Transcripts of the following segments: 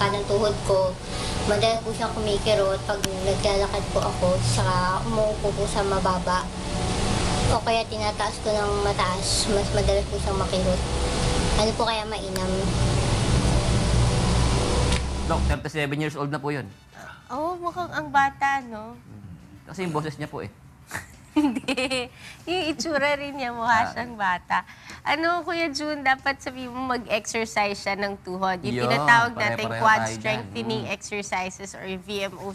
kanang tuhod ko. Madalas po siyang kumikirot pag naglalakad po ako, saka umuupo po sa mababa. O kaya tinataas ko ng mataas, mas madalas po siyang makirot. Ano po kaya mainam? Dok, 37 years old na po yun. Oh, mukhang ang bata, no? Kasi yung boses niya po eh. Hindi. Yung itsura rin niya, mukha siyang bata. Ano, Kuya Jun, dapat sabi mo mag-exercise siya ng tuhod. Yung Yun, tinatawag natin pare-pareho quad tayo dyan. strengthening exercises or VMO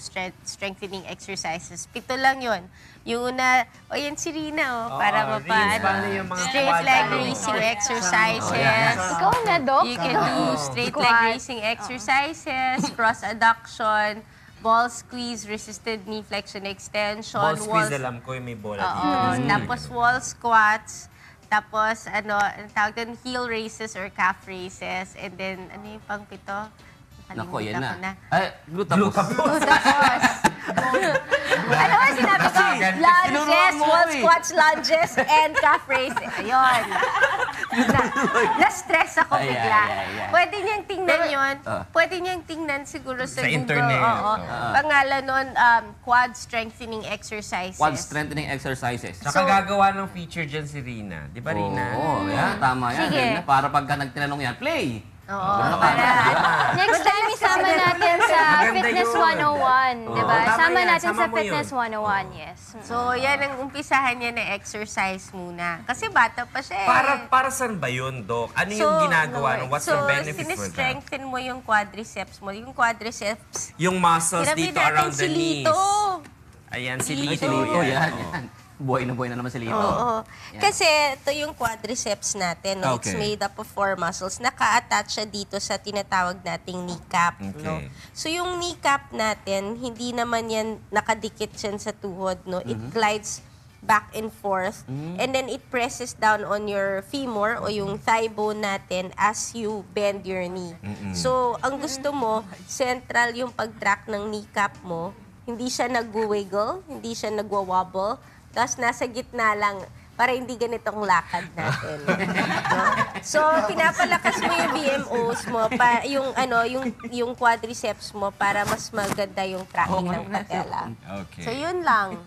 strengthening exercises. 7 lang yun. Yung una, o yan si Rina, para paano yung mga straight quad leg ano? raising exercises. Ikaw na, Doc. You can do straight leg raising exercises, cross adduction, ball squeeze, resisted knee flexion extension. Ball squeeze, wall- alam ko yung may bola Oo, dito. tapos wall squats, tapos ano, ang tawag doon, heel raises or calf raises, and then ano yung pang pito? Nako, yan Nakalimutan ko na. Ay, glutabos. Tapos, ano ba sinabi ko? Lunges, Tinuruan mo wall eh. squats, lunges, and calf raises. Ayun. Na-stress ako Ay, bigla. ay, ay, ay. Pwede niyang tingnan yun. Ah. Pwede niyang tingnan siguro sa Sa Google. internet. Oo. Oo. Pangalan nun, quad strengthening exercises. Quad strengthening exercises. Saka gagawa ng feature dyan si Rina. Di ba, Rina? Oo, yan. Tama yan. Sige. Yan na, para pagka nagtinanong yan, play. Oo. Ganun ka. Para, Next time, isama natin sa Maganda Fitness yun. 101, di ba? Tama Sama yan, natin sama sa mo Fitness yun. 101, yes. so, yan ang umpisahan niya na exercise muna. Kasi bata pa siya eh. Para saan ba yun, Doc? Ano yung ginagawa? What's the benefit for that? sinistrengthen mo yung quadriceps mo. Yung quadriceps, Yung muscles tirabi dito natin around si the knees. Lito. Ayan, si Ay, Lito. si Lito, yan. Oo. Yan. Buhay na naman si Lito. Oo. Yan. Kasi ito yung quadriceps natin. No? It's Okay. made up of 4 muscles. Naka-attach siya dito sa tinatawag nating kneecap. No? Okay. So yung kneecap natin, hindi naman yan nakadikit yan sa tuhod. No? It glides back and forth. And then it presses down on your femur o yung thigh bone natin as you bend your knee. So ang gusto mo, central yung pag-track ng kneecap mo. Hindi siya nag-wiggle, hindi siya nagwa-wobble. Tapos nasa gitna lang para hindi ganitong lakad natin. No? So, pinapalakas mo yung BMOs mo, yung quadriceps mo para mas maganda yung tracking ng patella. Okay. So, yun lang.